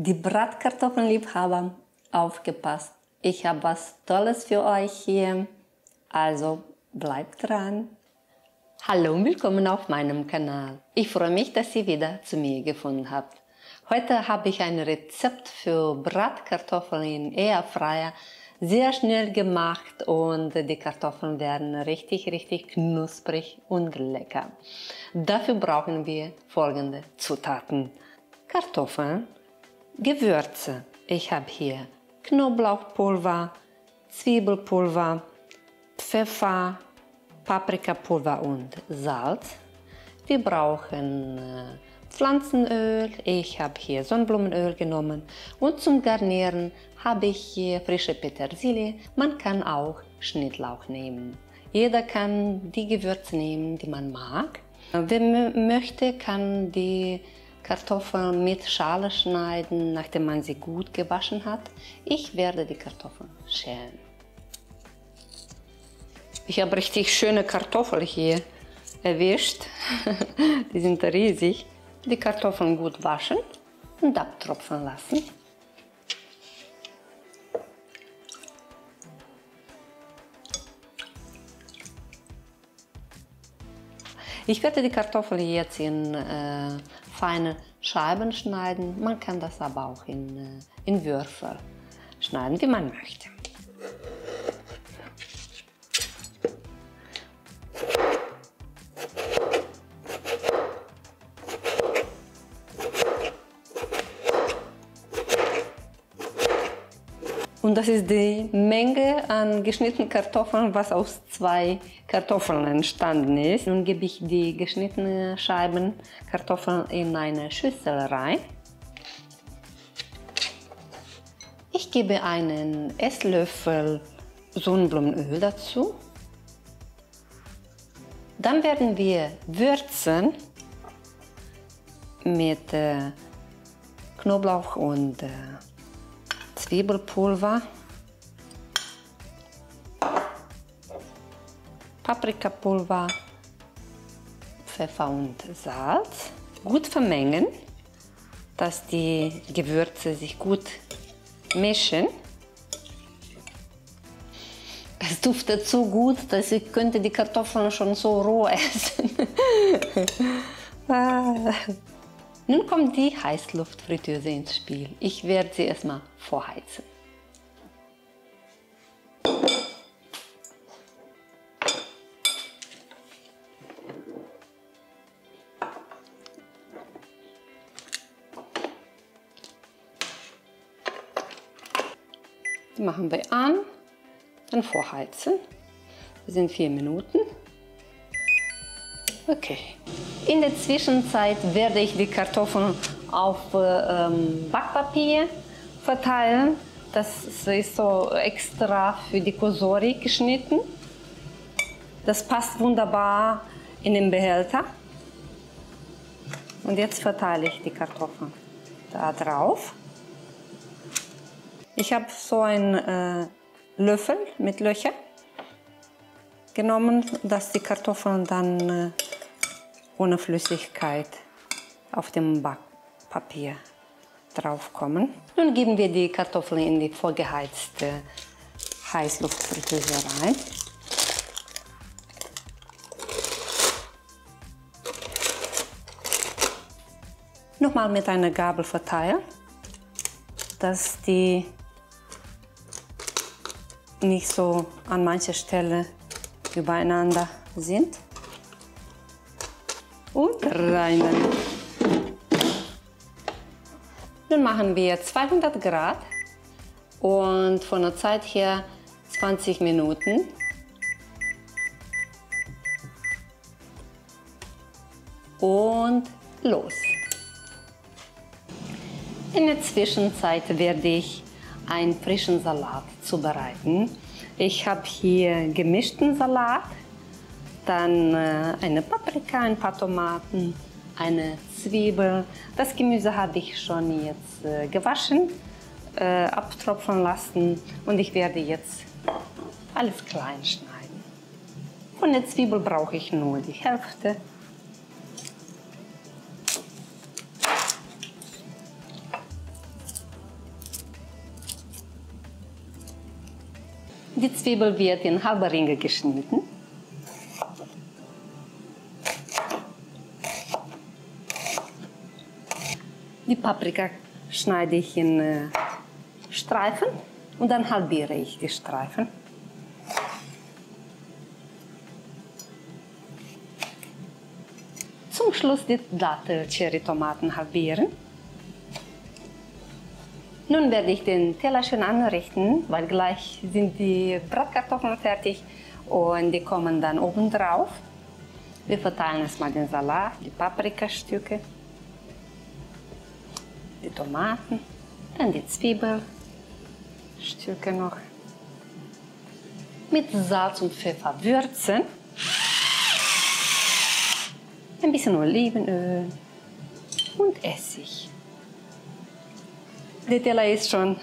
Die Bratkartoffelliebhaber, aufgepasst! Ich habe was Tolles für euch hier, also bleibt dran! Hallo und willkommen auf meinem Kanal. Ich freue mich, dass ihr wieder zu mir gefunden habt. Heute habe ich ein Rezept für Bratkartoffeln in Airfryer. Sehr schnell gemacht und die Kartoffeln werden richtig knusprig und lecker. Dafür brauchen wir folgende Zutaten: Kartoffeln, Gewürze. Ich habe hier Knoblauchpulver, Zwiebelpulver, Pfeffer, Paprikapulver und Salz. Wir brauchen Pflanzenöl. Ich habe hier Sonnenblumenöl genommen und zum Garnieren habe ich hier frische Petersilie. Man kann auch Schnittlauch nehmen. Jeder kann die Gewürze nehmen, die man mag. Wer möchte, kann die Kartoffeln mit Schale schneiden, nachdem man sie gut gewaschen hat. Ich werde die Kartoffeln schälen. Ich habe richtig schöne Kartoffeln hier erwischt. Die sind riesig. Die Kartoffeln gut waschen und abtropfen lassen. Ich werde die Kartoffeln jetzt in feine Scheiben schneiden. Man kann das aber auch in Würfel schneiden, wie man möchte. Und das ist die Menge an geschnittenen Kartoffeln, was aus 2 Kartoffeln entstanden ist. Nun gebe ich die geschnittenen Scheiben Kartoffeln in eine Schüssel rein. Ich gebe einen Esslöffel Sonnenblumenöl dazu. Dann werden wir würzen mit Knoblauch und Zwiebelpulver, Paprikapulver, Pfeffer und Salz. Gut vermengen, dass die Gewürze sich gut mischen. Es duftet so gut, dass ich könnte die Kartoffeln schon so roh essen. Nun kommt die Heißluftfritteuse ins Spiel. Ich werde sie erstmal vorheizen. Die machen wir an, dann vorheizen. Das sind 4 Minuten. Okay. In der Zwischenzeit werde ich die Kartoffeln auf Backpapier verteilen. Das ist so extra für die Kosori geschnitten. Das passt wunderbar in den Behälter. Und jetzt verteile ich die Kartoffeln da drauf. Ich habe so einen Löffel mit Löchern genommen, dass die Kartoffeln dann ohne Flüssigkeit auf dem Backpapier drauf kommen. Nun geben wir die Kartoffeln in die vorgeheizte Heißluftfritteuse rein. Nochmal mit einer Gabel verteilen, dass die nicht so an mancher Stelle übereinander sind. Und rein. Nun machen wir 200 Grad und von der Zeit her 20 Minuten. Und los. In der Zwischenzeit werde ich einen frischen Salat zubereiten. Ich habe hier gemischten Salat. Dann eine Paprika, ein paar Tomaten, eine Zwiebel. Das Gemüse habe ich schon jetzt gewaschen, abtropfen lassen und ich werde jetzt alles klein schneiden. Von der Zwiebel brauche ich nur die Hälfte. Die Zwiebel wird in halbe Ringe geschnitten. Die Paprika schneide ich in Streifen und dann halbiere ich die Streifen. Zum Schluss die Dattel-Cherry-Tomaten halbieren. Nun werde ich den Teller schön anrichten, weil gleich sind die Bratkartoffeln fertig und die kommen dann oben drauf. Wir verteilen erstmal den Salat, die Paprikastücke, die Tomaten, dann die Zwiebelstücke noch. Mit Salz und Pfeffer würzen. Ein bisschen Olivenöl und Essig. Der Teller ist schon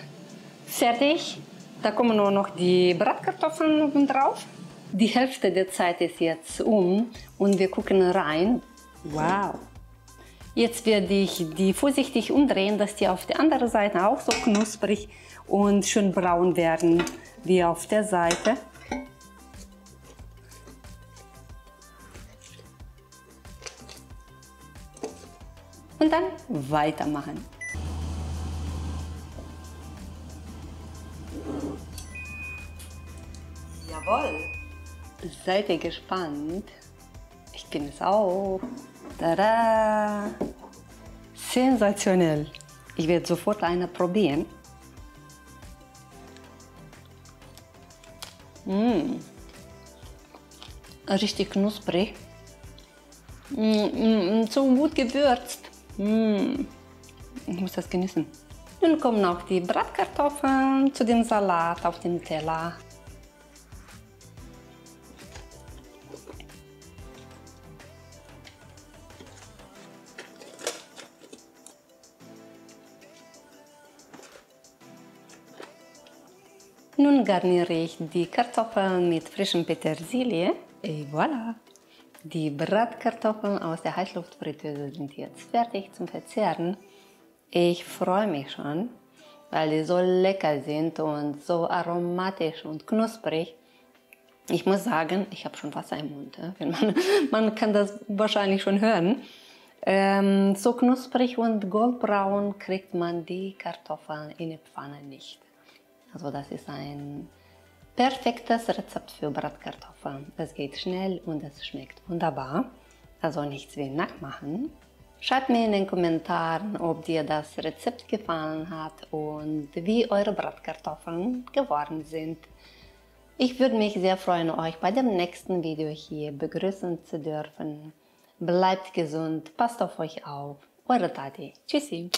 fertig. Da kommen nur noch die Bratkartoffeln oben drauf. Die Hälfte der Zeit ist jetzt um und wir gucken rein. Wow! Jetzt werde ich die vorsichtig umdrehen, dass die auf der anderen Seite auch so knusprig und schön braun werden wie auf der Seite. Und dann weitermachen. Jawohl! Seid ihr gespannt? Ich bin es auch. Tada! Sensationell! Ich werde sofort eine probieren. Richtig knusprig. So gut gewürzt. Ich muss das genießen. Nun kommen auch die Bratkartoffeln zu dem Salat auf den Teller. Nun garniere ich die Kartoffeln mit frischem Petersilie. Et voilà! Die Bratkartoffeln aus der Heißluftfritteuse sind jetzt fertig zum Verzehren. Ich freue mich schon, weil die so lecker sind und so aromatisch und knusprig. Ich muss sagen, ich habe schon Wasser im Mund. Man kann das wahrscheinlich schon hören. So knusprig und goldbraun kriegt man die Kartoffeln in der Pfanne nicht. Also das ist ein perfektes Rezept für Bratkartoffeln. Es geht schnell und es schmeckt wunderbar. Also nichts wie nachmachen. Schreibt mir in den Kommentaren, ob dir das Rezept gefallen hat und wie eure Bratkartoffeln geworden sind. Ich würde mich sehr freuen, euch bei dem nächsten Video hier begrüßen zu dürfen. Bleibt gesund, passt auf euch auf. Eure Tati. Tschüssi.